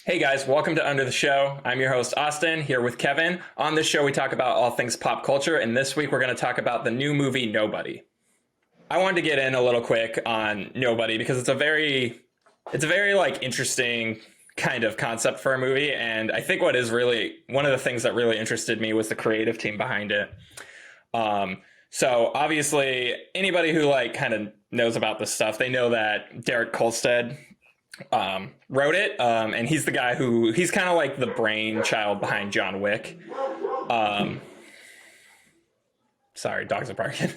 Hey guys, welcome to Under the Show. I'm your host, Austin, here with Kevin. On this show, we talk about all things pop culture, and this week we're going to talk about the new movie, Nobody. I wanted to get in a little quick on Nobody because it's a very like interesting kind of concept for a movie, and I think what is really one of the things that really interested me was the creative team behind it. So obviously, anybody who like kind of knows about this stuff, they know that Derek Kolstad wrote it, and he's the guy he's kind of like the brainchild behind John Wick. Um, Sorry, dogs are barking.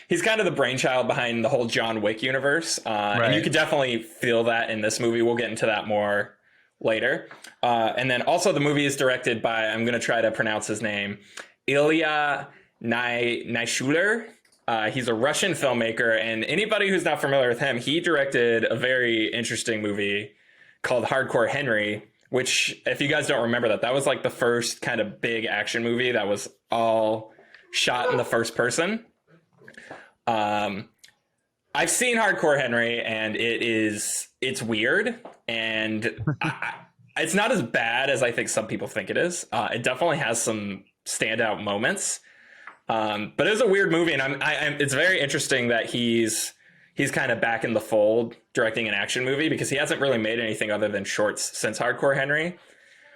He's kind of the brainchild behind the whole John Wick universe, and you Right. could definitely feel that in this movie. We'll get into that more later. And then also the movie is directed by, I'm going to try to pronounce his name, Ilya Naishuller. He's a Russian filmmaker, and anybody who's not familiar with him, he directed a very interesting movie called Hardcore Henry, which, if you guys don't remember that was like the first kind of big action movie that was all shot in the first person. Um, I've seen Hardcore Henry, and it's weird, and it's not as bad as I think some people think it is. It definitely has some standout moments. But it was a weird movie, and it's very interesting that he's kind of back in the fold directing an action movie because he hasn't really made anything other than shorts since Hardcore Henry.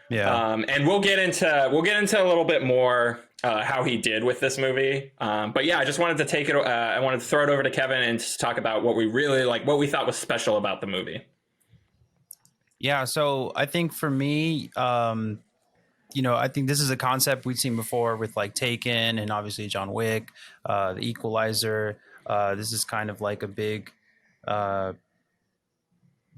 Yeah. And we'll get into a little bit more how he did with this movie. But yeah, I just wanted to take it. I wanted to throw it over to Kevin and just talk about what we really like, what we thought was special about the movie. Yeah. So I think for me, I think this is a concept we've seen before with like Taken and obviously John Wick, The Equalizer. This is kind of like a big, uh,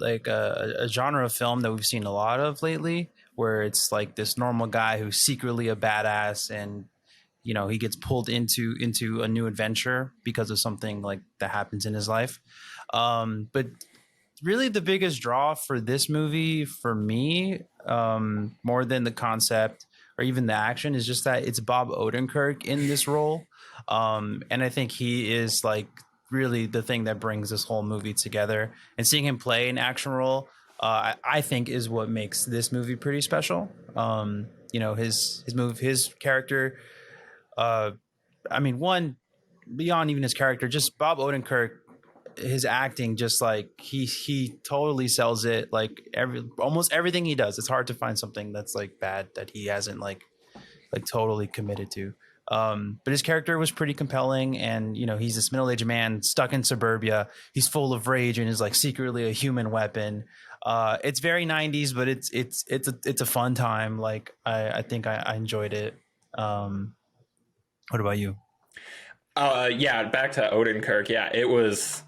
a genre of film that we've seen a lot of lately, where it's like this normal guy who's secretly a badass, and he gets pulled into a new adventure because of something like that happens in his life. But really the biggest draw for this movie for me, more than the concept or even the action, is just that it's Bob Odenkirk in this role. And I think he is like really the thing that brings this whole movie together, and seeing him play an action role, I think is what makes this movie pretty special. His character, uh, I mean, one, beyond even his character, just Bob Odenkirk, his acting, just like he totally sells it. Like almost everything he does, it's hard to find something that's like bad that he hasn't like totally committed to. But his character was pretty compelling, and he's this middle-aged man stuck in suburbia. He's full of rage and is like secretly a human weapon. It's very 90s, but it's a fun time. Like I think I enjoyed it. What about you? Yeah, back to Odenkirk. Yeah, it was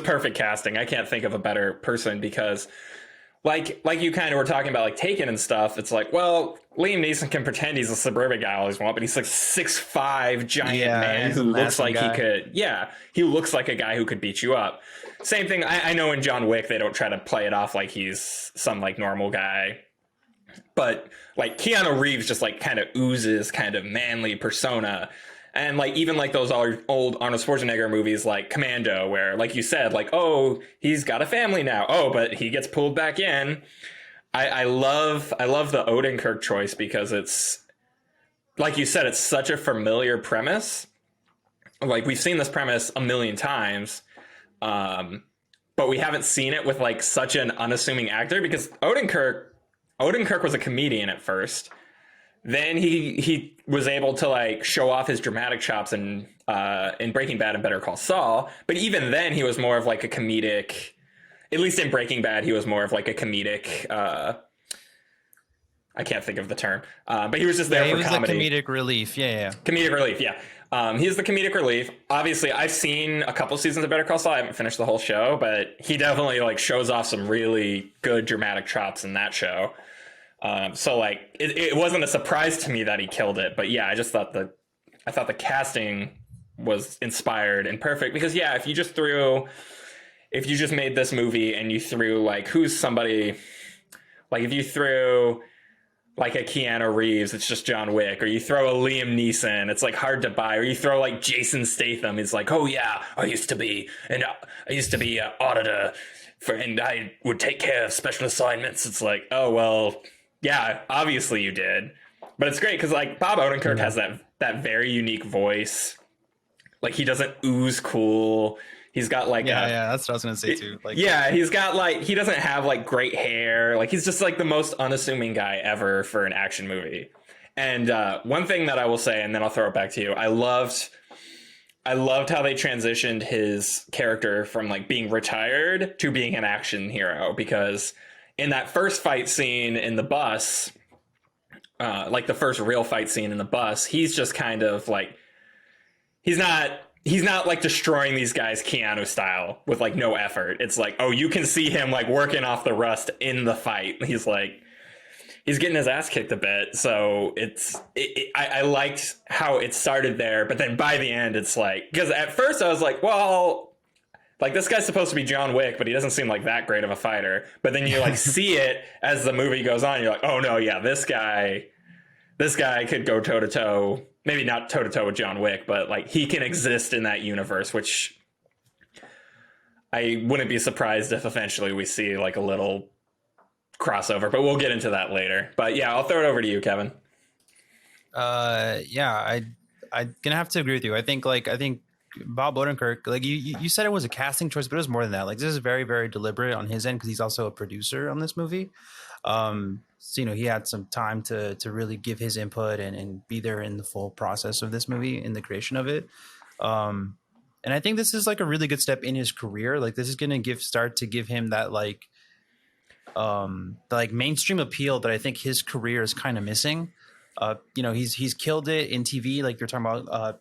perfect casting. I can't think of a better person because like you kind of were talking about like Taken and stuff. It's like, well, Liam Neeson can pretend he's a suburban guy all he's want, but he's like 6'5" giant Yeah, man he's a who looks massive like he guy. could, yeah, he looks like a guy who could beat you up. Same thing. I know in John Wick they don't try to play it off like he's some like normal guy, but like Keanu Reeves just like kind of oozes kind of manly persona. And like even like those old Arnold Schwarzenegger movies like Commando, where like you said, like, oh, he's got a family now. Oh, but he gets pulled back in. I love the Odenkirk choice because it's like you said, it's such a familiar premise. Like we've seen this premise a million times, um, but we haven't seen it with like such an unassuming actor because Odenkirk was a comedian at first. Then he was able to like show off his dramatic chops in Breaking Bad and Better Call Saul. But even then, he was more of like a comedic. At least in Breaking Bad, he was more of like a comedic. I can't think of the term, but he was just Yeah, there he for was the comedy, comedic relief. Yeah, comedic relief. Yeah, he's the comedic relief. Obviously, I've seen a couple seasons of Better Call Saul. I haven't finished the whole show, but he definitely like shows off some really good dramatic chops in that show. So like it wasn't a surprise to me that he killed it, but yeah, I thought the casting was inspired and perfect because yeah, if you just made this movie and you threw like who's somebody like if you threw like a Keanu Reeves, it's just John Wick, or you throw a Liam Neeson, it's like hard to buy, or you throw like Jason Statham, he's like, oh yeah, I used to be an auditor and I would take care of special assignments. It's like, oh well, yeah, obviously you did, but it's great because like Bob Odenkirk has that very unique voice. Like he doesn't ooze cool. He's got like that's what I was gonna say too. Like, yeah, he's got like, he doesn't have like great hair. Like he's just like the most unassuming guy ever for an action movie. And one thing that I will say, and then I'll throw it back to you, I loved how they transitioned his character from like being retired to being an action hero, because in that first fight scene in the bus, like the first real fight scene in the bus, he's just kind of like, he's not like destroying these guys Keanu style with like no effort. It's like, oh, you can see him like working off the rust in the fight. He's like, he's getting his ass kicked a bit. So I liked how it started there, but then by the end, it's like, because at first I was like, well, like this guy's supposed to be John Wick, but he doesn't seem like that great of a fighter. But then you like see it as the movie goes on. You're like, oh no, yeah, this guy could go toe to toe. Maybe not toe to toe with John Wick, but like he can exist in that universe, which I wouldn't be surprised if eventually we see like a little crossover, but we'll get into that later. But yeah, I'll throw it over to you, Kevin. I'm gonna have to agree with you. I think Bob Odenkirk, like you said, it was a casting choice, but it was more than that. Like this is very, very deliberate on his end because he's also a producer on this movie. So, he had some time to really give his input and be there in the full process of this movie, in the creation of it. And I think this is like a really good step in his career. Like this is going to start to give him that the mainstream appeal that I think his career is kind of missing. He's killed it in TV. Like you're talking about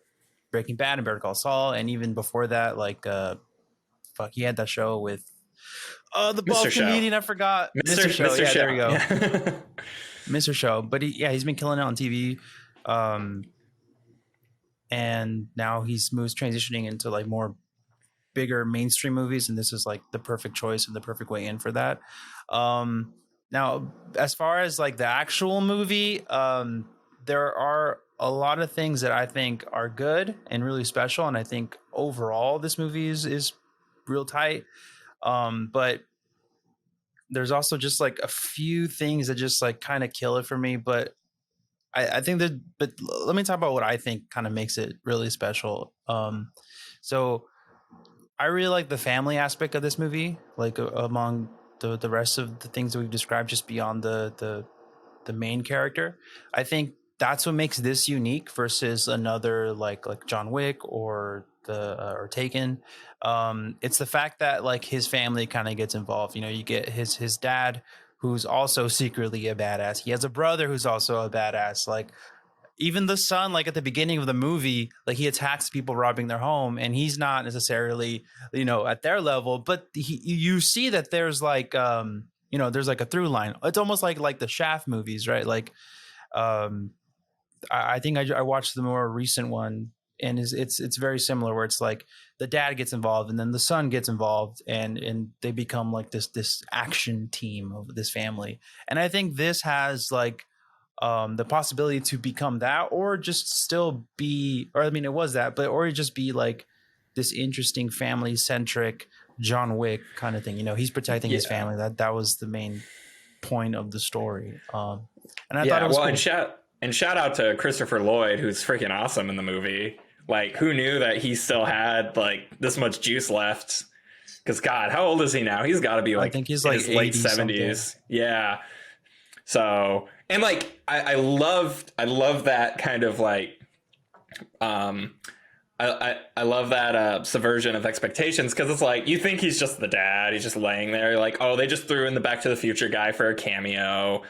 Breaking Bad and Better Call Saul. And even before that, he had that show with the bald comedian, I forgot. Mr. Show. Yeah, there we go. Yeah. Mr. Show. But he's been killing it on TV. And now he's transitioning into like more bigger mainstream movies, and this is like the perfect choice and the perfect way in for that. Now, as far as like the actual movie, there are a lot of things that I think are good and really special, and I think overall this movie is real tight. But there's also just like a few things that just like kind of kill it for me. But I think but let me talk about what I think kind of makes it really special. So I really like the family aspect of this movie, like among the rest of the things that we've described, just beyond the main character. I think that's what makes this unique versus another like John Wick or Taken. It's the fact that like his family kind of gets involved. You get his dad, who's also secretly a badass. He has a brother who's also a badass. Like even the son, like at the beginning of the movie, like he attacks people robbing their home, and he's not necessarily at their level, but you see that there's like there's like a through line. It's almost like the Shaft movies, right? Like I think I watched the more recent one, and it's very similar, where it's like the dad gets involved and then the son gets involved, and they become like this action team of this family. And I think this has like the possibility to become that, or just still be, or I mean it was that, but or just be like this interesting family centric John Wick kind of thing. He's protecting his family. That was the main point of the story. And I thought it was cool. And shout out to Christopher Lloyd, who's freaking awesome in the movie. Like, who knew that he still had like this much juice left? Because God, how old is he now? He's got to be like, I think he's like his late 70s. Yeah. So, and like I love that kind of like I love that subversion of expectations, because it's like you think he's just the dad, he's just laying there, like, oh, they just threw in the Back to the Future guy for a cameo.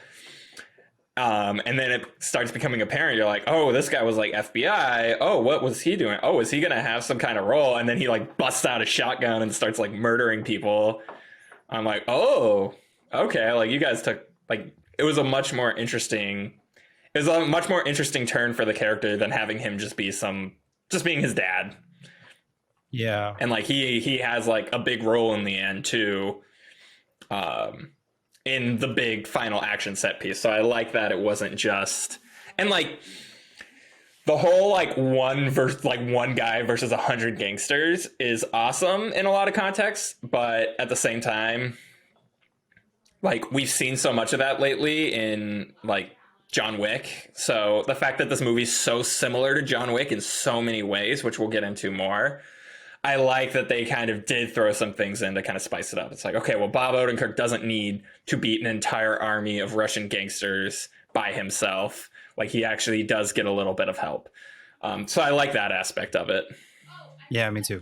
And then it starts becoming apparent. You're like, oh, this guy was like FBI. Oh, what was he doing? Oh, is he going to have some kind of role? And then he like busts out a shotgun and starts like murdering people. I'm like, oh, okay. Like you guys took like, it was a much more interesting turn for the character than having him just being his dad. Yeah. And like he has like a big role in the end too. in the big final action set piece. So I like that it wasn't just, and like the whole like one guy versus 100 gangsters is awesome in a lot of contexts, but at the same time, like we've seen so much of that lately in like John Wick. So the fact that this movie's so similar to John Wick in so many ways, which we'll get into more, I like that they kind of did throw some things in to kind of spice it up. It's like, okay, well, Bob Odenkirk doesn't need to beat an entire army of Russian gangsters by himself. Like, he actually does get a little bit of help. So I like that aspect of it. Yeah, me too.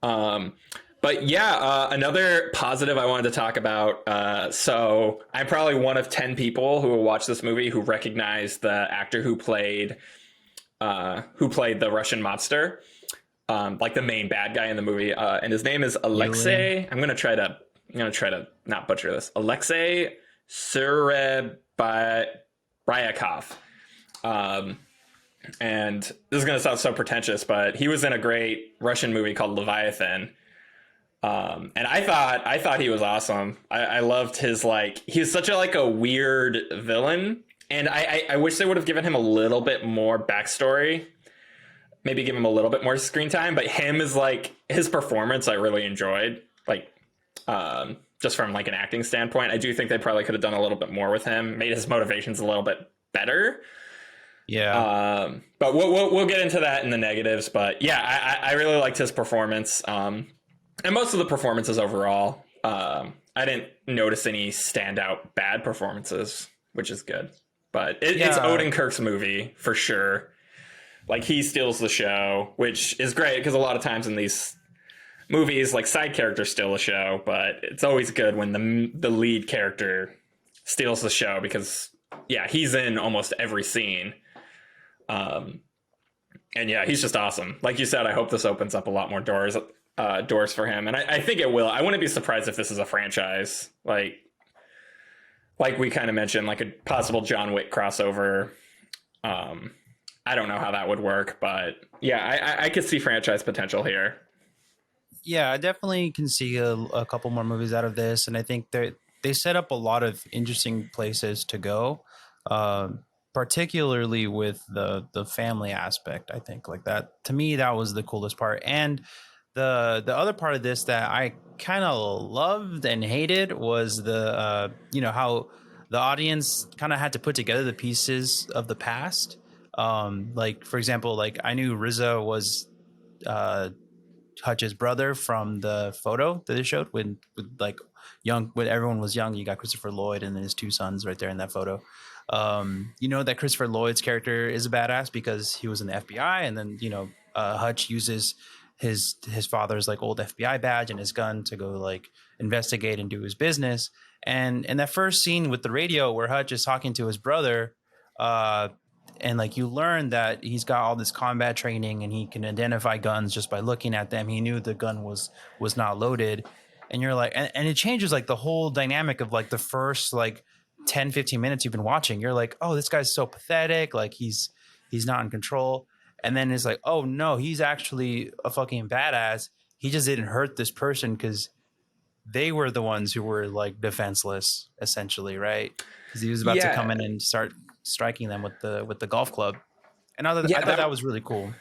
But yeah, another positive I wanted to talk about. So I'm probably one of 10 people who will watch this movie who recognize the actor who played the Russian mobster. Like the main bad guy in the movie, and his name is Alexei. I'm gonna try to not butcher this. Alexei Serebryakov. And this is gonna sound so pretentious, but he was in a great Russian movie called Leviathan. And I thought he was awesome. I loved his, like, he's such a weird villain, and I wish they would have given him a little bit more backstory. Maybe give him a little bit more screen time, but him is like, his performance I really enjoyed, like, just from like an acting standpoint. I do think they probably could have done a little bit more with him, made his motivations a little bit better. Yeah. But we'll get into that in the negatives. But yeah, I really liked his performance. And most of the performances overall, I didn't notice any standout bad performances, which is good. But it's Odenkirk's movie for sure. Like, he steals the show, which is great because a lot of times in these movies, like, side characters steal the show, but it's always good when the lead character steals the show because, yeah, he's in almost every scene. And yeah, he's just awesome. Like you said, I hope this opens up a lot more doors for him, and I think it will. I wouldn't be surprised if this is a franchise, like we kind of mentioned, like a possible John Wick crossover. I don't know how that would work, but yeah, I could see franchise potential here. Yeah, I definitely can see a couple more movies out of this, and I think they set up a lot of interesting places to go, particularly with the family aspect. I think, like, that, to me, that was the coolest part. And the other part of this that I kind of loved and hated was the how the audience kind of had to put together the pieces of the past. Like, for example, like, I knew Rizzo was Hutch's brother from the photo that they showed when everyone was young. You got Christopher Lloyd and then his two sons right there in that photo. That Christopher Lloyd's character is a badass because he was in the FBI, and then Hutch uses his father's like old FBI badge and his gun to go like investigate and do his business. And in that first scene with the radio where Hutch is talking to his brother, and like, you learn that he's got all this combat training and he can identify guns just by looking at them. He knew the gun was not loaded. And you're like, and it changes like the whole dynamic of like the first like 10-15 minutes you've been watching. You're like, oh, this guy's so pathetic. Like, he's not in control. And then it's like, oh no, he's actually a fucking badass. He just didn't hurt this person because they were the ones who were like defenseless, essentially, right? Because he was about to come in and start striking them with the golf club. And I thought that was really cool.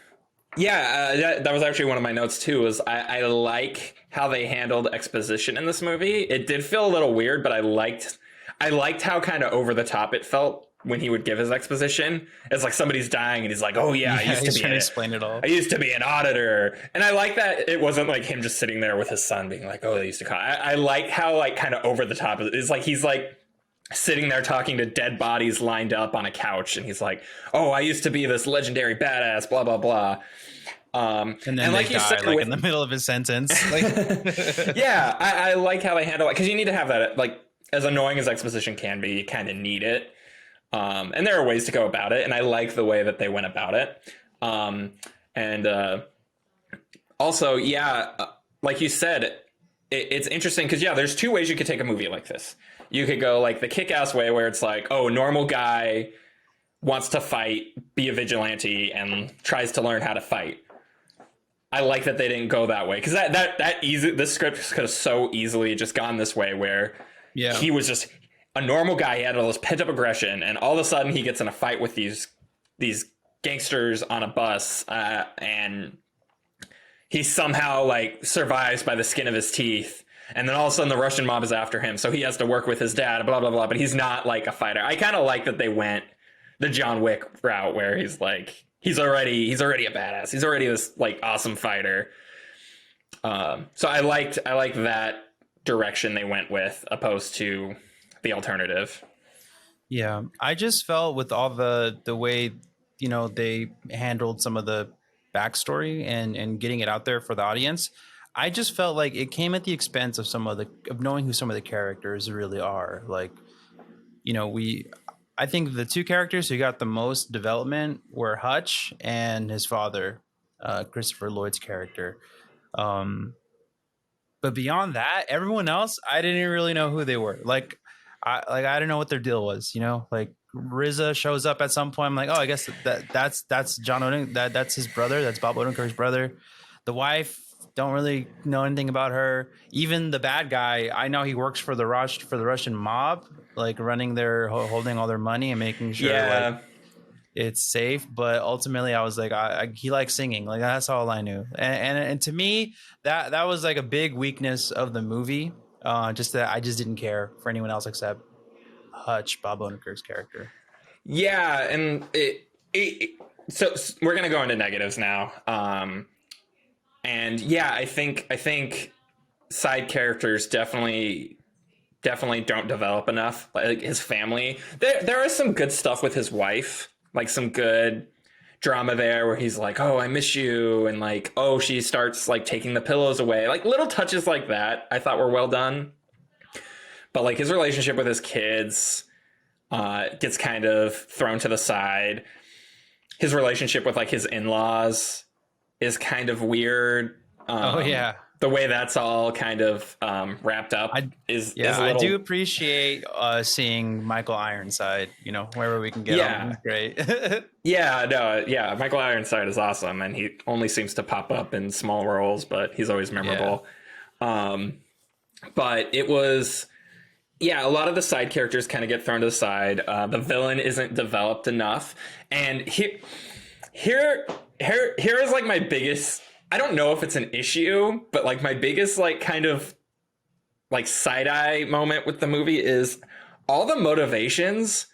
Yeah, that was actually one of my notes too. Was I like how they handled exposition in this movie. It did feel a little weird, but I liked how kind of over the top it felt when he would give his exposition. It's like somebody's dying and he's like, "Oh yeah, I used to be explain it all. I used to be an auditor," and I like that it wasn't like him just sitting there with his son being like, "Oh, they used to call." I like how like kind of over the top it's like he's like sitting there talking to dead bodies lined up on a couch, and he's like, "Oh, I used to be this legendary badass," blah blah blah. And then like, you said, like in the middle of his sentence. Like, yeah, I like how they handle it because you need to have that. Like, as annoying as exposition can be, you kind of need it. And there are ways to go about it, and I like the way that they went about it. And also, yeah, like you said, it's interesting because there's two ways you could take a movie like this. You could go like the kick-ass way where it's like, oh, normal guy wants to fight, be a vigilante, and tries to learn how to fight. I like that they didn't go that way because this script could have so easily just gone this way where Yeah. he was just a normal guy. He had all this pent up aggression, and all of a sudden he gets in a fight with these gangsters on a bus, and he somehow like survives by the skin of his teeth. And then all of a sudden the Russian mob is after him, so he has to work with his dad, blah blah blah. But he's not like a fighter. I kind of like that they went the John Wick route, where he's like he's already a badass. He's already this like awesome fighter. So I liked that direction they went with, opposed to the alternative. Yeah, I just felt with all the way, you know, they handled some of the backstory and getting it out there for the audience. I just felt like it came at the expense of of knowing who some of the characters really are. Like, you know, I think the two characters who got the most development were Hutch and his father, Christopher Lloyd's character. But beyond that, everyone else, I didn't really know who they were. I didn't know what their deal was. You know, like RZA shows up at some point. I'm like, oh, I guess that's John Odenkirk. That's his brother. That's Bob Odenkirk's brother. The wife, don't really know anything about her. Even the bad guy, I know he works for the Russian mob, like running holding all their money and making sure like it's safe. But ultimately I was like, he likes singing. Like that's all I knew. And to me, that was like a big weakness of the movie. Just that I just didn't care for anyone else except Hutch, Bob Odenkirk's character. Yeah, and so we're gonna go into negatives now. And yeah, I think side characters definitely don't develop enough. Like his family, there is some good stuff with his wife, like some good drama there where he's like, oh, I miss you, and like, oh, she starts like taking the pillows away, like little touches like that I thought were well done. But like his relationship with his kids gets kind of thrown to the side. His relationship with like his in-laws is kind of weird. Oh yeah, the way that's all kind of wrapped up is a little... I do appreciate seeing Michael Ironside. You know, wherever we can get him, great. Michael Ironside is awesome, and he only seems to pop up in small roles, but he's always memorable. But it was, a lot of the side characters kind of get thrown to the side. The villain isn't developed enough, and here is like my biggest, I don't know if it's an issue, but like my biggest like kind of like side eye moment with the movie is all the motivations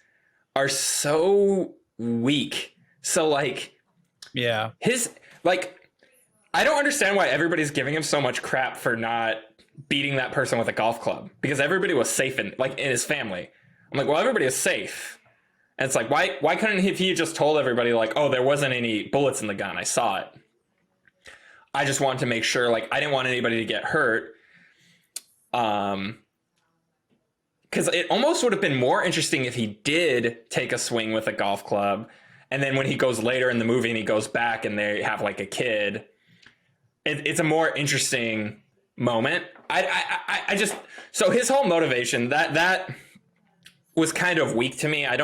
are so weak. So like, his like, I don't understand why everybody's giving him so much crap for not beating that person with a golf club, because everybody was safe in his family. I'm like, well, everybody is safe. And it's like, why couldn't he just told everybody like, oh, there wasn't any bullets in the gun, I saw it. I just wanted to make sure, like, I didn't want anybody to get hurt. Because it almost would have been more interesting if he did take a swing with a golf club, and then when he goes later in the movie and he goes back and they have like a kid, it's a more interesting moment. I just, so his whole motivation, that was kind of weak to me. I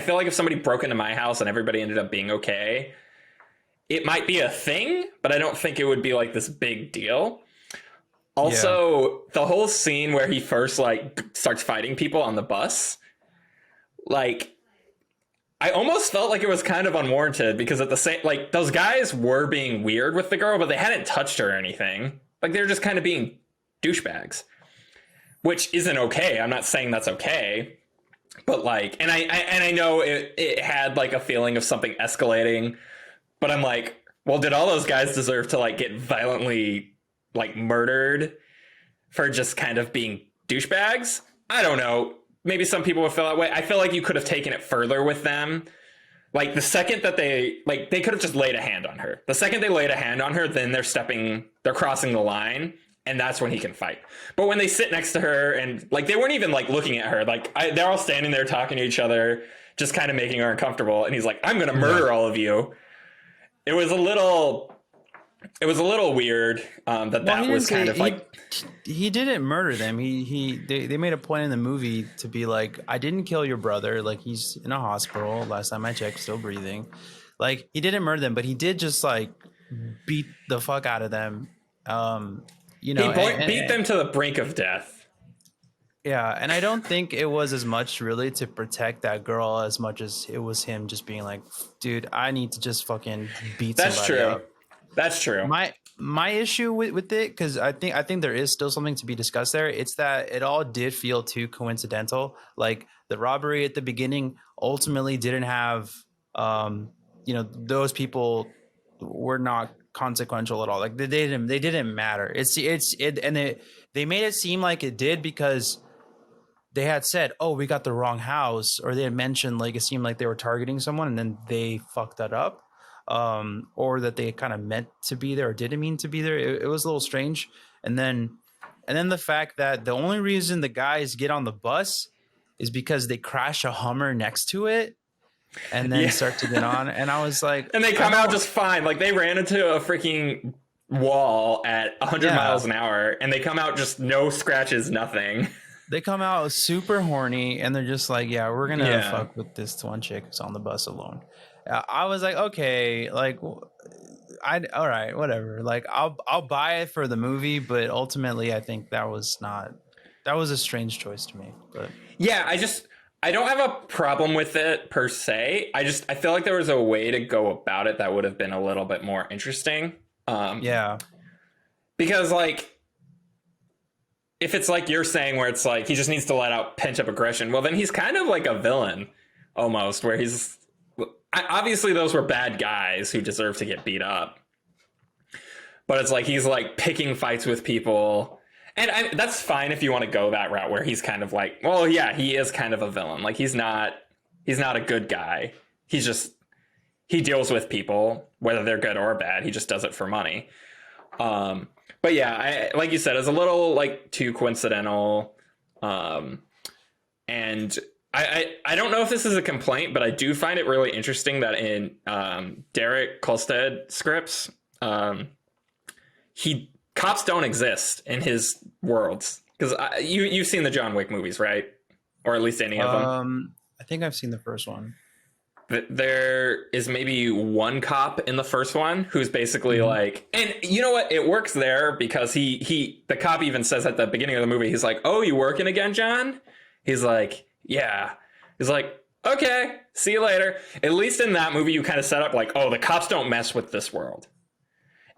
feel like if somebody broke into my house and everybody ended up being okay, it might be a thing, but I don't think it would be like this big deal. Also, the whole scene where he first like starts fighting people on the bus, like, I almost felt like it was kind of unwarranted, because at the same, like, those guys were being weird with the girl, but they hadn't touched her or anything. Like, they were just kind of being douchebags, which isn't okay. I'm not saying that's okay. But like, and I know it had like a feeling of something escalating, but I'm like, well, did all those guys deserve to like get violently like murdered for just kind of being douchebags? I don't know. Maybe some people would feel that way. I feel like you could have taken it further with them. Like the second that they could have just laid a hand on her. The second they laid a hand on her, then they're crossing the line. And that's when he can fight. But when they sit next to her and like, they weren't even like looking at her, like they're all standing there talking to each other, just kind of making her uncomfortable. And he's like, I'm going to murder all of you. It was a little weird. That was kind of like, he didn't murder them. They made a point in the movie to be like, I didn't kill your brother. Like, he's in a hospital. Last time I checked, still breathing. Like, he didn't murder them, but he did just like beat the fuck out of them. You know, he beat them to the brink of death. Yeah, and I don't think it was as much really to protect that girl as much as it was him just being like, dude, I need to just fucking beat That's somebody true. up. That's true. My issue with it, because I think there is still something to be discussed there. It's that it all did feel too coincidental. Like the robbery at the beginning ultimately didn't have, those people were not consequential at all. Like they didn't matter. They made it seem like it did because they had said, "Oh, we got the wrong house," or they had mentioned like it seemed like they were targeting someone, and then they fucked that up, or that they kind of meant to be there or didn't mean to be there. It was a little strange, and then the fact that the only reason the guys get on the bus is because they crash a Hummer next to it, and then Yeah. start to get on. And I was like, And they come out just fine. Like they ran into a freaking wall at 100 Yeah. miles an hour, and they come out just no scratches, nothing. They come out super horny, and they're just like, "Yeah, we're gonna Yeah. fuck with this one chick who's on the bus alone." I was like, "Okay, like, all right, whatever. Like, I'll buy it for the movie, but ultimately, I think that was a strange choice to me." But Yeah, I don't have a problem with it per se. I feel like there was a way to go about it that would have been a little bit more interesting. yeah, Because like if it's like you're saying where it's like he just needs to let out pent up aggression, well then he's kind of like a villain almost, where he's obviously those were bad guys who deserve to get beat up. But it's like he's like picking fights with people. And that's fine if you want to go that route where he's kind of like, well, yeah, he is kind of a villain. Like he's not a good guy. He deals with people, whether they're good or bad. He just does it for money. But yeah, like you said, it's a little like too coincidental. And I don't know if this is a complaint, but I do find it really interesting that in Derek Kolstad scripts, cops don't exist in his worlds, because you've seen the John Wick movies, right? Or at least any of them. I think I've seen the first one. There is maybe one cop in the first one who's basically like, and you know what? It works there because the cop even says at the beginning of the movie, he's like, "Oh, you working again, John?" He's like, "Yeah." He's like, "Okay, see you later." At least in that movie, you kind of set up like, oh, the cops don't mess with this world.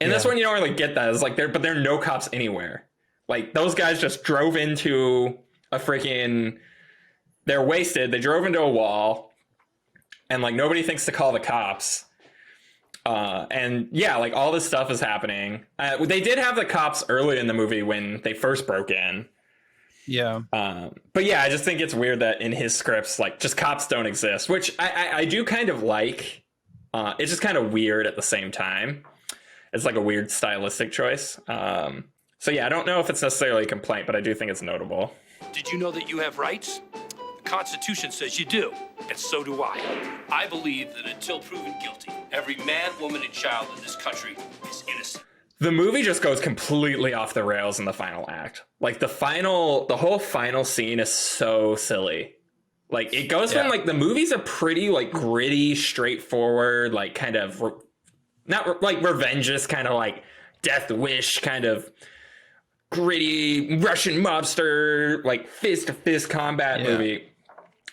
In this one, you don't really get that. It's like there are no cops anywhere. Like those guys just drove into a freaking, they're wasted. They drove into a wall. And like nobody thinks to call the cops. And yeah, like all this stuff is happening. They did have the cops early in the movie when they first broke in. Yeah. But yeah, I just think it's weird that in his scripts, like just cops don't exist, which I do kind of like. It's just kind of weird at the same time. It's like a weird stylistic choice. So yeah, I don't know if it's necessarily a complaint, but I do think it's notable. Did you know that you have rights? The Constitution says you do, and so do I. I believe that until proven guilty, every man, woman, and child in this country is innocent. The movie just goes completely off the rails in the final act. Like the whole final scene is so silly. Like it goes from like the movie's a pretty like gritty, straightforward, like kind of not like revengeous, kind of like Death Wish, kind of gritty Russian mobster, like fist to fist combat movie.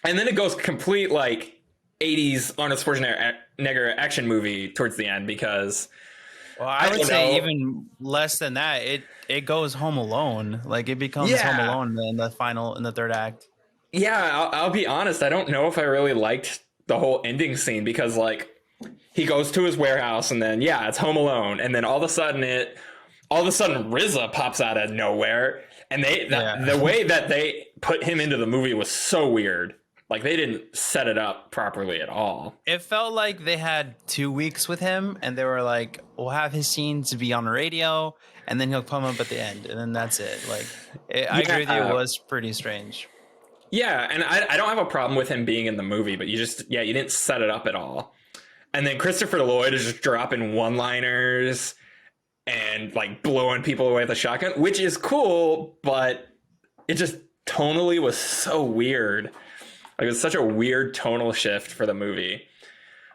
And then it goes complete like 80s Arnold Schwarzenegger action movie towards the end because well, I would say even less than that. It goes Home Alone. Like it becomes Home Alone in the third act. Yeah, I'll be honest. I don't know if I really liked the whole ending scene because like he goes to his warehouse and then it's Home Alone, and then all of a sudden RZA pops out of nowhere, and the way that they put him into the movie was so weird. Like they didn't set it up properly at all. It felt like they had 2 weeks with him, and they were like, "We'll have his scenes be on the radio, and then he'll come up at the end, and then that's it." Like, I agree with you. It was pretty strange. Yeah, and I don't have a problem with him being in the movie, but you didn't set it up at all. And then Christopher Lloyd is just dropping one-liners and like blowing people away with a shotgun, which is cool, but it just tonally was so weird. Like it was such a weird tonal shift for the movie.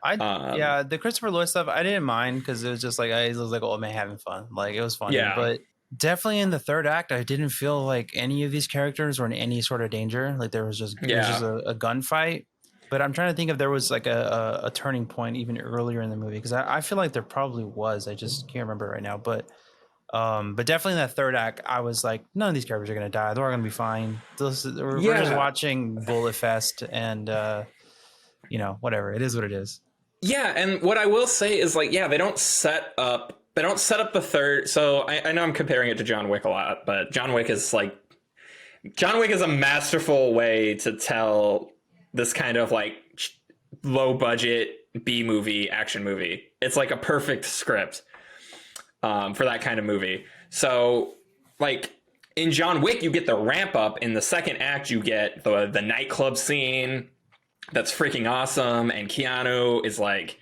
The Christopher Lloyd stuff I didn't mind because it was just like I was like, oh man, having fun. Like it was funny, but Definitely in the third act, I didn't feel like any of these characters were in any sort of danger. Like there was just a gunfight. But I'm trying to think if there was like a turning point even earlier in the movie, because I feel like there probably was. I just can't remember right now. But definitely in that third act, I was like, none of these characters are gonna die. They're all gonna be fine. We're just watching Bullet Fest, and whatever. It is what it is. Yeah, and what I will say is like, yeah, they don't set up the third. So I know I'm comparing it to John Wick a lot, but John Wick is a masterful way to tell this kind of like low budget B movie action movie. It's like a perfect script for that kind of movie. So like in John Wick, you get the ramp up. In the second act, you get the nightclub scene that's freaking awesome, and Keanu is like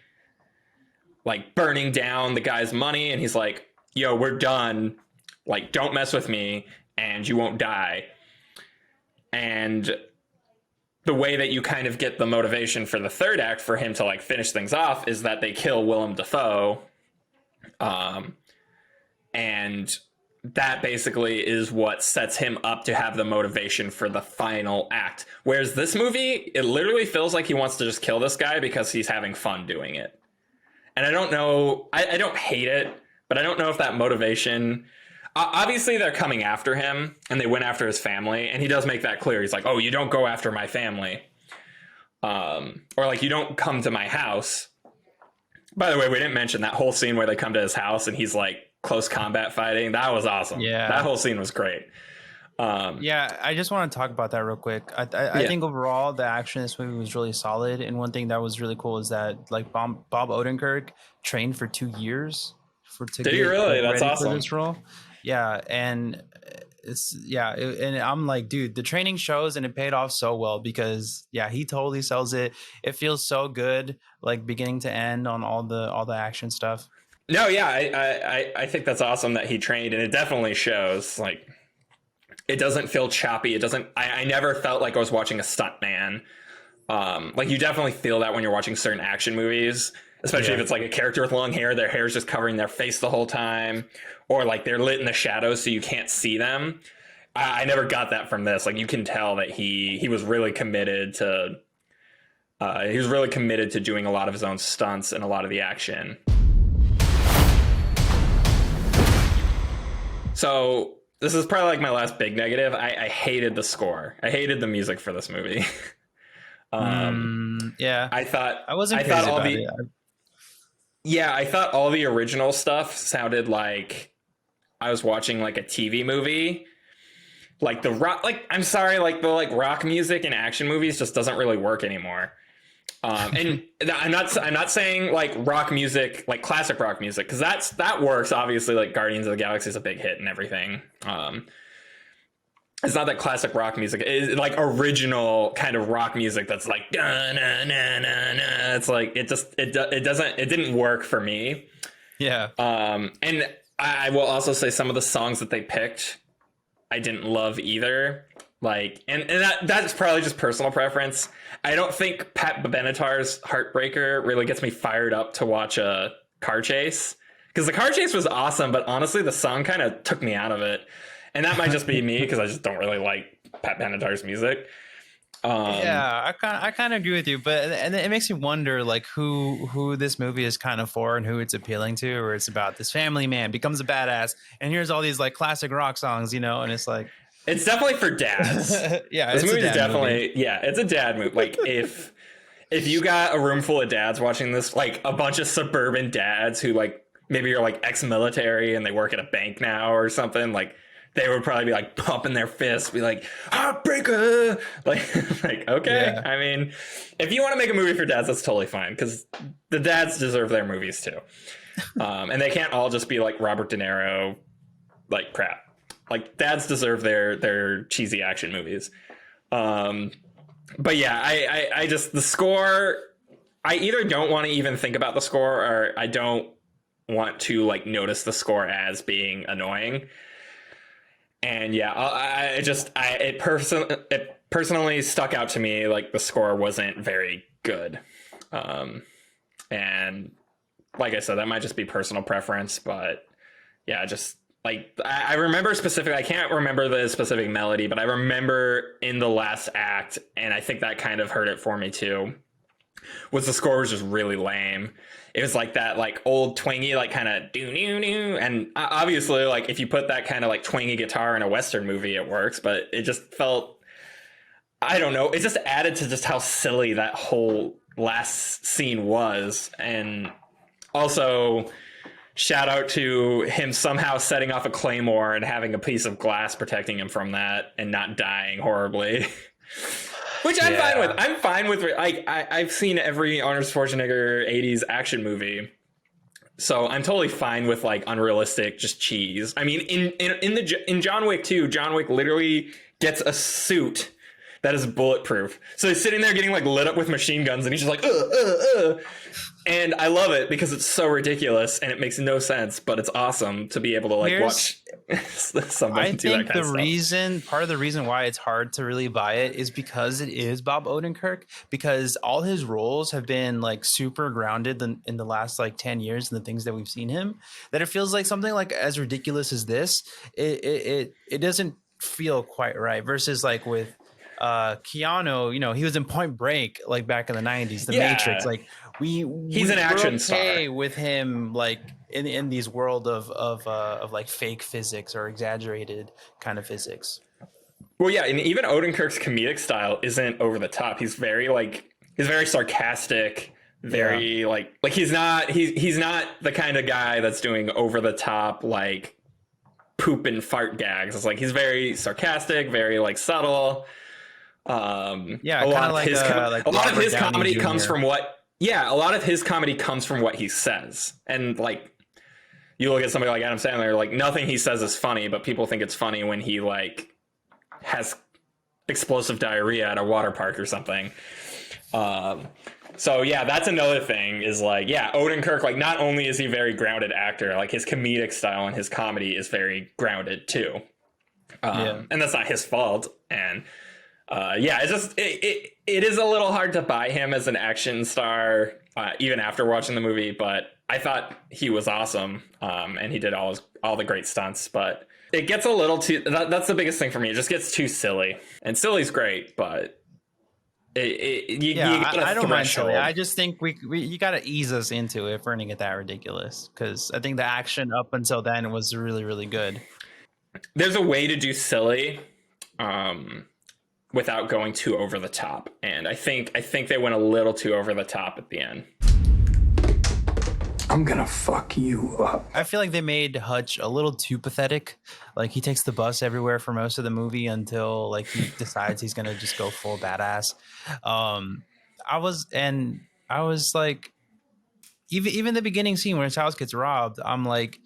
burning down the guy's money, and he's like, yo, we're done, like don't mess with me and you won't die. And the way that you kind of get the motivation for the third act for him to like finish things off is that they kill Willem Dafoe, and that basically is what sets him up to have the motivation for the final act. Whereas this movie, it literally feels like he wants to just kill this guy because he's having fun doing it. And I don't know, I don't hate it, but I don't know if that motivation... Obviously, they're coming after him, and they went after his family, and he does make that clear. He's like, oh, you don't go after my family. Or like, you don't come to my house. By the way, we didn't mention that whole scene where they come to his house, and he's like, close combat fighting. That was awesome. Yeah, that whole scene was great. I just want to talk about that real quick. I think overall the action in this movie was really solid, and one thing that was really cool is that like Bob Odenkirk trained for 2 years to Did get he really? That's ready awesome. for this role. Yeah, and and I'm like, dude, the training shows, and it paid off so well because he totally sells it. It feels so good, like beginning to end on all the action stuff. No, yeah, I think that's awesome that he trained, and it definitely shows. Like, it doesn't feel choppy. It doesn't. I never felt like I was watching a stuntman. Like, you definitely feel that when you're watching certain action movies, especially if it's like a character with long hair, their hair's just covering their face the whole time, or like they're lit in the shadows so you can't see them. I never got that from this. Like, you can tell that he was really committed to. He was really committed to doing a lot of his own stunts and a lot of the action. So this is probably like my last big negative. I hated the score. I hated the music for this movie. I thought I wasn't crazy about it. Yeah, I thought all the original stuff sounded like I was watching like a TV movie. Like the rock, like I'm sorry, like the like rock music in action movies just doesn't really work anymore. And I'm not saying like rock music, like classic rock music, because that works. Obviously, like Guardians of the Galaxy is a big hit and everything. It's not that classic rock music is like original kind of rock music that's like na na na na. It's like it didn't work for me. Yeah. And I will also say some of the songs that they picked, I didn't love either. Like, and that's probably just personal preference. I don't think Pat Benatar's Heartbreaker really gets me fired up to watch a car chase, because the car chase was awesome, but honestly, the song kind of took me out of it. And that might just be me because I just don't really like Pat Benatar's music. I kind of agree with you, but and it makes me wonder like who this movie is kind of for and who it's appealing to, or it's about this family man becomes a badass and here's all these like classic rock songs, and it's like it's definitely for dads. Yeah, this movie is definitely it's a dad movie. Like if you got a room full of dads watching this, like a bunch of suburban dads who like maybe you're like ex-military and they work at a bank now or something, like they would probably be like pumping their fists, be like, Heartbreaker! Like, okay. Yeah. I mean, if you want to make a movie for dads, that's totally fine, because the dads deserve their movies too. And they can't all just be like Robert De Niro, like crap. Like, dads deserve their cheesy action movies. But yeah, I just, the score, I either don't want to even think about the score, or I don't want to like notice the score as being annoying. And yeah, it personally stuck out to me. Like, the score wasn't very good. And like I said, that might just be personal preference, but yeah, like I remember specifically, I can't remember the specific melody, but I remember in the last act, and I think that kind of hurt it for me too, was the score was just really lame. It was like that like old twangy like kind of do do do, and obviously like if you put that kind of like twangy guitar in a Western movie, it works, but it just felt, I don't know, it just added to just how silly that whole last scene was. And also, shout out to him somehow setting off a claymore and having a piece of glass protecting him from that and not dying horribly. Which I'm fine with. I'm fine with, like, I've seen every Arnold Schwarzenegger 80s action movie. So I'm totally fine with like unrealistic just cheese. I mean, in John Wick 2, John Wick literally gets a suit that is bulletproof. So he's sitting there getting like lit up with machine guns, and he's just like, and I love it because it's so ridiculous and it makes no sense, but it's awesome to be able to like watch somebody do that kind of stuff. Part of the reason why it's hard to really buy it is because it is Bob Odenkirk, because all his roles have been like super grounded in the last like 10 years and the things that we've seen him, that it feels like something like as ridiculous as this, it doesn't feel quite right. Versus like with Keanu, you know, he was in Point Break like back in the 90s, The Matrix, like he's an action star with him like in these world of like fake physics or exaggerated kind of physics. Well, yeah, and even Odenkirk's comedic style isn't over the top. He's very sarcastic, very like he's not the kind of guy that's doing over the top like poop and fart gags. It's like he's very sarcastic, very like subtle. A lot of his comedy comes from what he says. And like you look at somebody like Adam Sandler, like nothing he says is funny, but people think it's funny when he like has explosive diarrhea at a water park or something. So yeah, that's another thing is like, yeah, Odenkirk, like not only is he a very grounded actor, like his comedic style and his comedy is very grounded too. And that's not his fault. And it's just it is a little hard to buy him as an action star, even after watching the movie. But I thought he was awesome, and he did all the great stunts. But it gets a little too. That's the biggest thing for me. It just gets too silly, and silly's great, but you I don't mind silly. I just think you got to ease us into it if we're gonna get that ridiculous. Because I think the action up until then was really, really good. There's a way to do silly. Without going too over the top, and I think they went a little too over the top at the end. I'm gonna fuck you up. I feel like they made Hutch a little too pathetic. Like he takes the bus everywhere for most of the movie until like he decides he's gonna just go full badass. I was like, even the beginning scene when his house gets robbed, I'm like,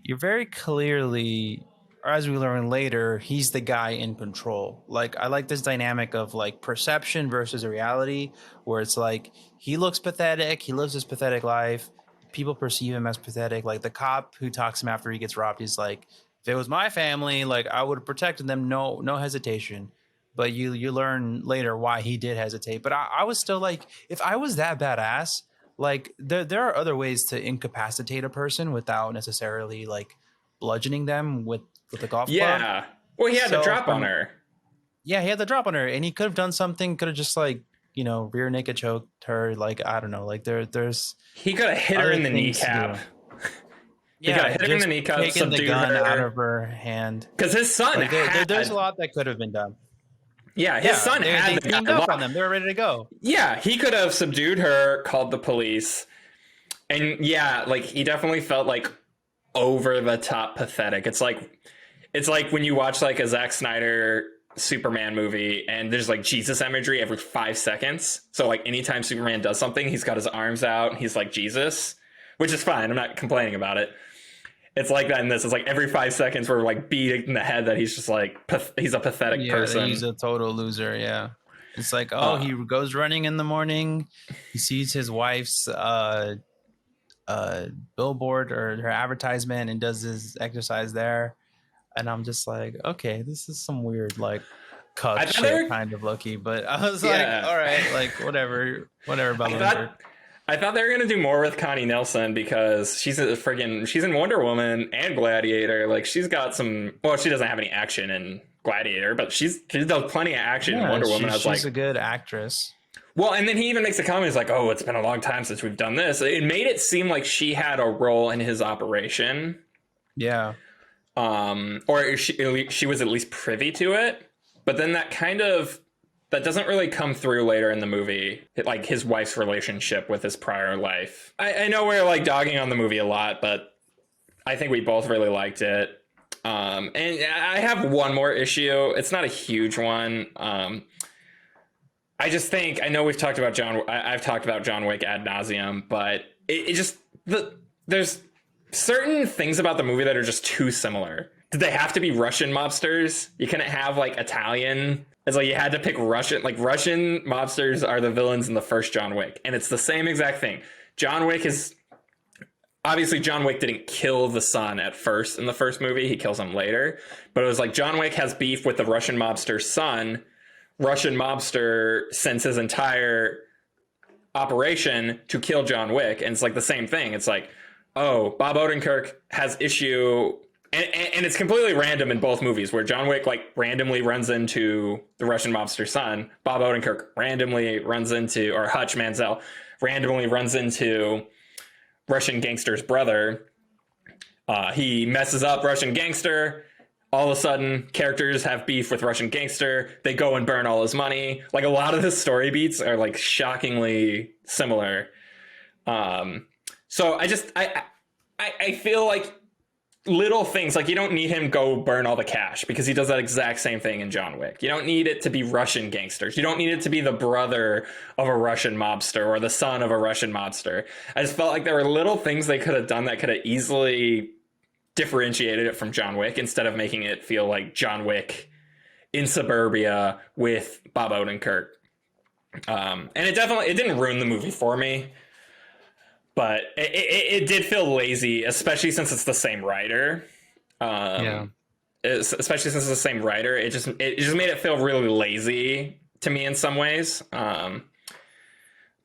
you're very clearly, or as we learn later, he's the guy in control. Like, I like this dynamic of like perception versus reality, where it's like he looks pathetic, he lives this pathetic life, people perceive him as pathetic. Like the cop who talks to him after he gets robbed, he's like, if it was my family, like I would have protected them, no hesitation. But you learn later why he did hesitate. But I was still like, if I was that badass, like there are other ways to incapacitate a person without necessarily like bludgeoning them with the golf club. Yeah. Well, he had the drop on her. Yeah, he had the drop on her, and he could have done something. Could have just like, you know, rear naked choked her. Like, I don't know. Like there's. He could have hit her in the kneecap. He could have hit her in the kneecap, taken the gun her out of her hand. Because his son there's a lot that could have been done. Yeah, his son had the gun up on them. They were ready to go. Yeah, he could have subdued her, called the police, and yeah, like he definitely felt like over the top pathetic. It's like when you watch like a Zack Snyder Superman movie and there's like Jesus imagery every 5 seconds. So like anytime Superman does something, he's got his arms out and he's like Jesus, which is fine. I'm not complaining about it. It's like that in this. It's like every 5 seconds we're like beating in the head that he's just like he's a pathetic person. He's a total loser. Yeah, it's like he goes running in the morning. He sees his wife's billboard or her advertisement and does his exercise there, and I'm just like, okay, this is some weird like cut shit kind of lucky. But I was like, all right, like whatever. Bob Odenkirk. I thought they were gonna do more with Connie Nielsen because she's she's in Wonder Woman and Gladiator. Like she's got some. Well, she doesn't have any action in Gladiator, but she does plenty of action in Wonder Woman. I was she's like, a good actress. well, and then he even makes a comment. He's like, "Oh, it's been a long time since we've done this." It made it seem like she had a role in his operation, Yeah. or she was at least privy to it. But then that doesn't really come through later in the movie, like his wife's relationship with his prior life. I know we're like dogging on the movie a lot, but I think we both really liked it. And I have one more issue. It's not a huge one. I just think, I know we've talked about I've talked about John Wick ad nauseum, but there's certain things about the movie that are just too similar. Did they have to be Russian mobsters? You couldn't have like Italian. It's like you had to pick Russian. Like Russian mobsters are the villains in the first John Wick, and it's the same exact thing. John Wick didn't kill the son at first in the first movie. He kills him later, but it was like John Wick has beef with the Russian mobster's son. Russian mobster sends his entire operation to kill John Wick, and it's like the same thing. It's like, oh, Bob Odenkirk has issue. And it's completely random in both movies, where John Wick like randomly runs into the Russian mobster son. Bob Odenkirk randomly runs into, or Hutch Mansell randomly runs into Russian gangster's brother. He messes up Russian gangster. All of a sudden, characters have beef with Russian gangster. They go and burn all his money. Like a lot of the story beats are like shockingly similar. So I feel like little things, like you don't need him go burn all the cash because he does that exact same thing in John Wick. You don't need it to be Russian gangsters. You don't need it to be the brother of a Russian mobster or the son of a Russian mobster. I just felt like there were little things they could have done that could have easily differentiated it from John Wick instead of making it feel like John Wick in suburbia with Bob Odenkirk. And it didn't ruin the movie for me. But it did feel lazy, especially since it's the same writer. Especially since it's the same writer, it just made it feel really lazy to me in some ways. But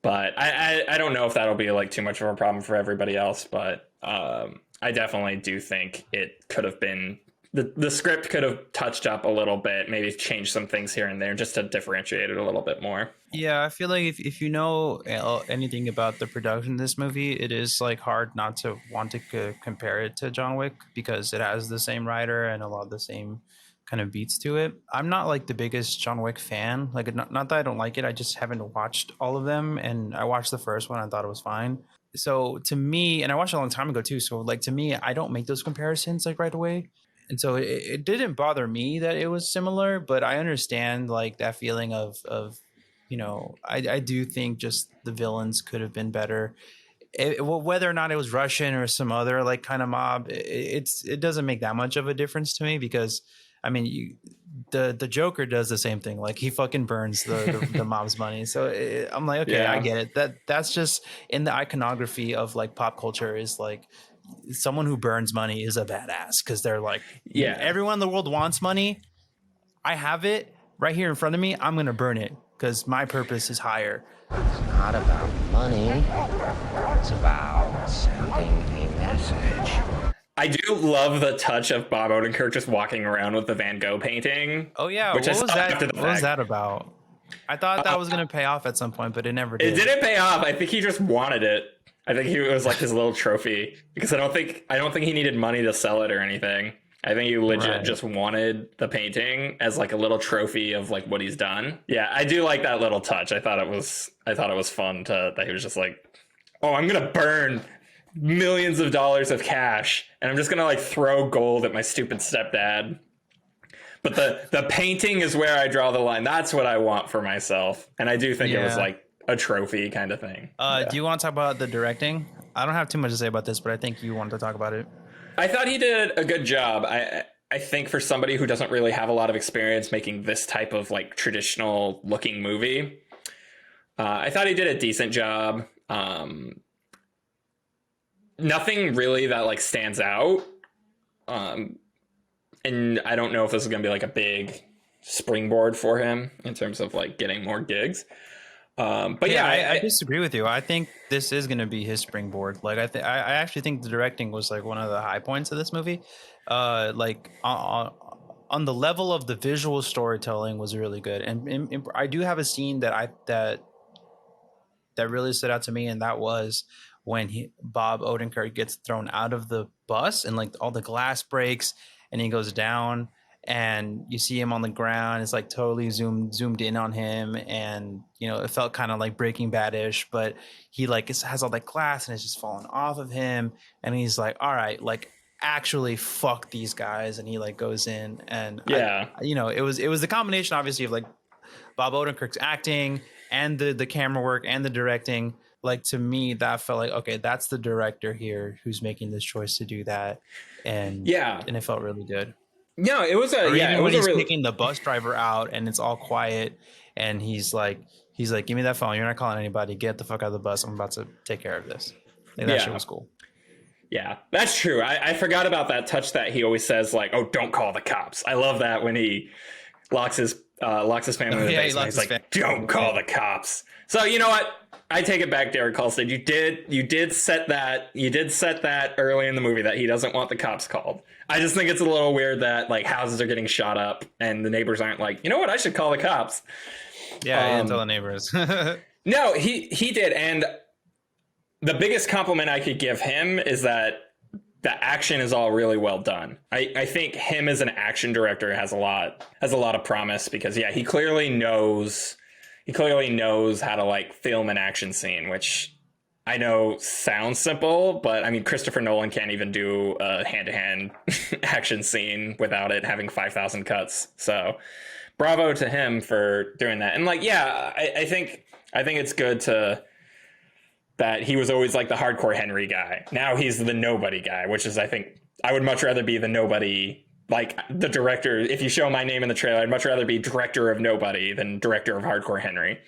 I don't know if that'll be like too much of a problem for everybody else. But I definitely do think it could have been the script could have touched up a little bit, maybe changed some things here and there just to differentiate it a little bit more. Yeah, I feel like if you know anything about the production of this movie, it is like hard not to want to compare it to John Wick because it has the same writer and a lot of the same kind of beats to it. I'm not like the biggest John Wick fan. Like not that I don't like it, I just haven't watched all of them, and I watched the first one. I thought it was fine. So to me, and I watched it a long time ago too. So like to me, I don't make those comparisons like right away. And so it didn't bother me that it was similar, but I understand like that feeling of you know, I do think just the villains could have been better. Whether or not it was Russian or some other like kind of mob, it doesn't make that much of a difference to me because I mean, the Joker does the same thing. Like he fucking burns the mob's money. So I'm like, okay, yeah. I get it. That's just in the iconography of like pop culture is like someone who burns money is a badass because they're like, yeah, everyone in the world wants money. I have it right here in front of me. I'm gonna burn it because my purpose is higher. It's not about money. It's about sending a message. I do love the touch of Bob Odenkirk just walking around with the Van Gogh painting. Oh yeah, what was that about? I thought that was gonna pay off at some point, but it never did. It didn't pay off. I think he just wanted it. I think it was like his little trophy because I don't think he needed money to sell it or anything. I think he legit just wanted the painting as like a little trophy of like what he's done. Yeah, I do like that little touch. I thought it was fun that he was just like, oh, I'm gonna burn millions of dollars of cash and I'm just gonna like throw gold at my stupid stepdad. But the painting is where I draw the line. That's what I want for myself. And I do think it was like a trophy kind of thing. Do you want to talk about the directing? I don't have too much to say about this, but I think you wanted to talk about it. I thought he did a good job. I think for somebody who doesn't really have a lot of experience making this type of like traditional looking movie, I thought he did a decent job. Nothing really that like stands out. And I don't know if this is going to be like a big springboard for him in terms of like getting more gigs. But yeah, I disagree with you. I think this is going to be his springboard. Like I actually think the directing was like one of the high points of this movie. Like on the level of the visual storytelling was really good, and I do have a scene that really stood out to me, and that was when Bob Odenkirk gets thrown out of the bus and like all the glass breaks and he goes down and you see him on the ground. It's like totally zoomed in on him, and it felt kind of like Breaking Bad-ish, but he like has all that glass and it's just falling off of him, and he's like, all right, like actually fuck these guys, and he like goes in, and it was the combination obviously of like Bob Odenkirk's acting and the camera work and the directing. Like, to me, that felt like, okay, that's the director here who's making this choice to do that, and it felt really good. No, it was He's picking the bus driver out and it's all quiet, and he's like, give me that phone. You're not calling anybody. Get the fuck out of the bus. I'm about to take care of this. Like, that shit was cool. Yeah, that's true. I forgot about that touch that he always says, like, "Oh, don't call the cops." I love that when he locks his family in the basement. He's like, "Don't call the cops." So you know what? I take it back, Derek Kolstad. You did set that early in the movie that he doesn't want the cops called. I just think it's a little weird that like houses are getting shot up and the neighbors aren't like, you know what? I should call the cops. Yeah, I didn't tell the neighbors. No, he did, and the biggest compliment I could give him is that the action is all really well done. I think him as an action director has a lot of promise, because he clearly knows how to like film an action scene, which I know sounds simple, but I mean, Christopher Nolan can't even do a hand-to-hand action scene without it having 5,000 cuts. So bravo to him for doing that. And like, I think it's good that he was always like the hardcore Henry guy. Now he's the nobody guy, which is, I think I would much rather be the nobody, like the director. If you show my name in the trailer, I'd much rather be director of nobody than director of hardcore Henry.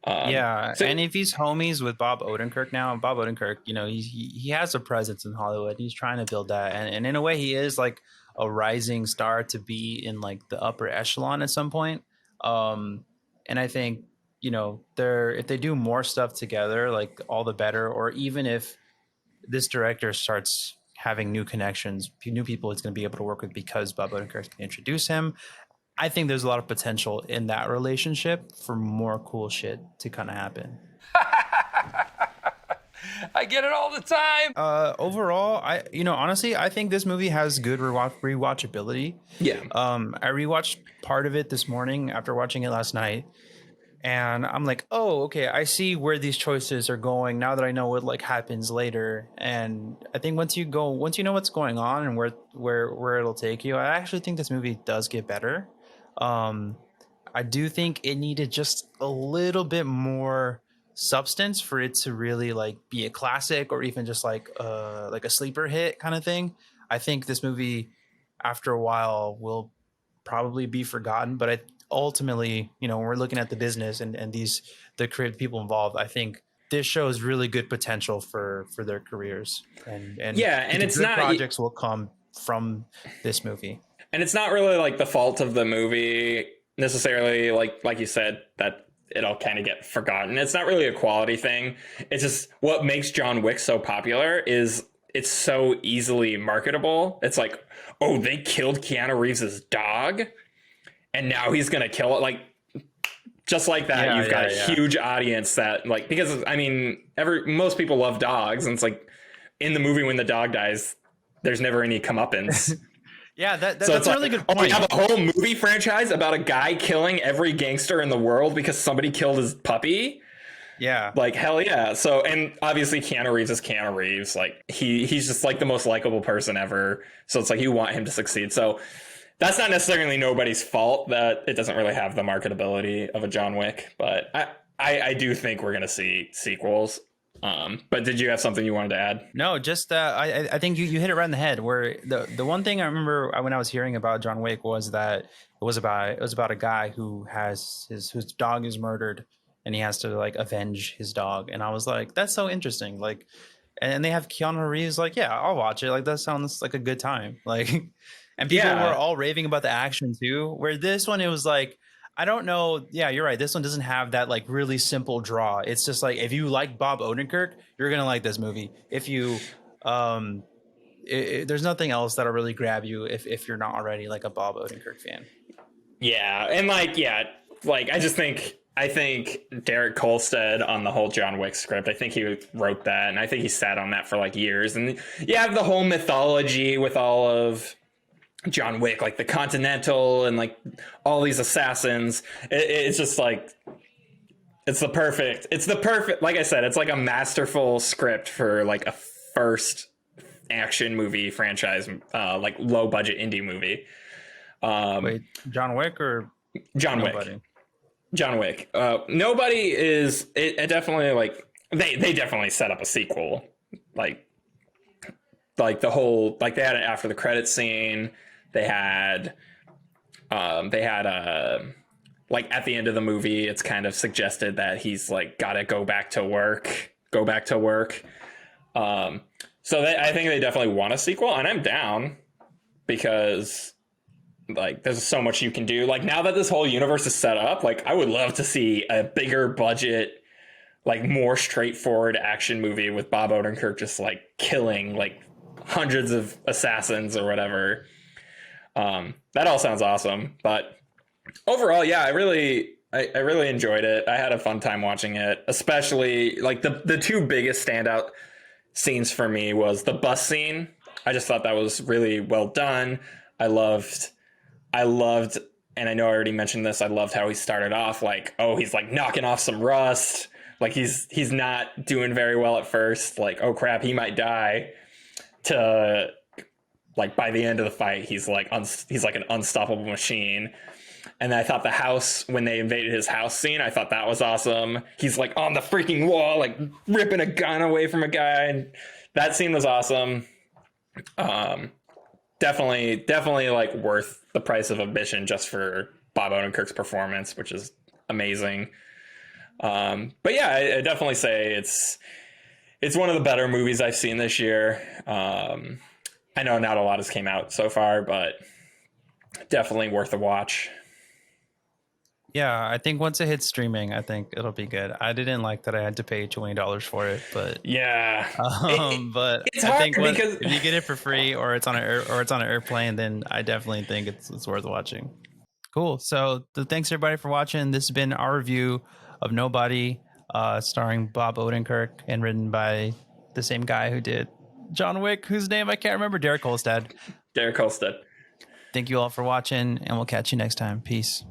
And if he's homies with Bob Odenkirk now, Bob Odenkirk, he has a presence in Hollywood. He's trying to build that, and in a way, he is like a rising star to be in like the upper echelon at some point. And I think if they do more stuff together, like all the better. Or even if this director starts having new connections, new people it's going to be able to work with because Bob Odenkirk can introduce him. I think there's a lot of potential in that relationship for more cool shit to kind of happen. I get it all the time. Overall, honestly, I think this movie has good rewatchability. Yeah. I rewatched part of it this morning after watching it last night, and I'm like, oh, okay, I see where these choices are going now that I know what like happens later. And I think once you know what's going on and where it'll take you, I actually think this movie does get better. I do think it needed just a little bit more substance for it to really like be a classic, or even just like a sleeper hit kind of thing. I think this movie after a while will probably be forgotten, but ultimately, when we're looking at the business and the creative people involved, I think this shows really good potential for their careers, and it's not projects will come from this movie. And it's not really like the fault of the movie necessarily, like you said, that it'll kind of get forgotten. It's not really a quality thing. It's just what makes John Wick so popular is it's so easily marketable. It's like, oh, they killed Keanu Reeves' dog, and now he's gonna kill it. Like, just like that, you've got a huge audience that like, because I mean, most people love dogs, and it's like in the movie when the dog dies, there's never any comeuppance. Yeah, that's a really good point. We have a whole movie franchise about a guy killing every gangster in the world because somebody killed his puppy. Yeah. Like, hell yeah. So, and obviously Keanu Reeves is Keanu Reeves. Like, he's just like the most likable person ever. So it's like you want him to succeed. So that's not necessarily nobody's fault that it doesn't really have the marketability of a John Wick. But I do think we're going to see sequels. But did you have something you wanted to add? No, just I think you hit it right in the head. Where the one thing I remember when I was hearing about John Wick was that it was about a guy who has whose dog is murdered, and he has to like avenge his dog. And I was like, that's so interesting. Like, and they have Keanu Reeves. Like, yeah, I'll watch it. Like, that sounds like a good time. Like, and people were all raving about the action too. Where this one, it was like, I don't know. Yeah, you're right. This one doesn't have that like really simple draw. It's just like if you like Bob Odenkirk, you're gonna like this movie. If you, there's nothing else that'll really grab you if you're not already like a Bob Odenkirk fan. Yeah, and like I think Derek Kolstad on the whole John Wick script. I think he wrote that, and I think he sat on that for like years. And you have the whole mythology with all of John Wick, like the Continental and like all these assassins. It's just like it's the perfect. Like I said, it's like a masterful script for like a first action movie franchise, like low budget indie movie. Wait, John Wick or John Nobody? Wick. John Wick. Nobody is. It definitely like they definitely set up a sequel. Like the whole like they had it after the credits scene. They had like at the end of the movie, it's kind of suggested that he's like got to go back to work. So I think they definitely want a sequel, and I'm down because like there's so much you can do. Like now that this whole universe is set up, like I would love to see a bigger budget, like more straightforward action movie with Bob Odenkirk just like killing like hundreds of assassins or whatever. That all sounds awesome, but overall, yeah, I really enjoyed it. I had a fun time watching it, especially like the two biggest standout scenes for me was the bus scene. I just thought that was really well done. I loved, and I know I already mentioned this, I loved how he started off like, oh, he's like knocking off some rust. Like he's not doing very well at first. Like, oh crap, he might die. To like by the end of the fight, he's like an unstoppable machine. And I thought the house, when they invaded his house scene, I thought that was awesome. He's like on the freaking wall, like ripping a gun away from a guy. And that scene was awesome. Definitely like worth the price of admission just for Bob Odenkirk's performance, which is amazing. But yeah, I definitely say it's one of the better movies I've seen this year. I know not a lot has came out so far, but definitely worth a watch. Yeah, I think once it hits streaming, I think it'll be good. I didn't like that I had to pay $20 for it, but yeah, but it's I hard think because if you get it for free or it's on an airplane, then I definitely think it's worth watching. Cool. So thanks everybody for watching. This has been our review of Nobody, starring Bob Odenkirk and written by the same guy who did John Wick, whose name I can't remember, Derek Kolstad. Derek Kolstad. Thank you all for watching, and we'll catch you next time. Peace.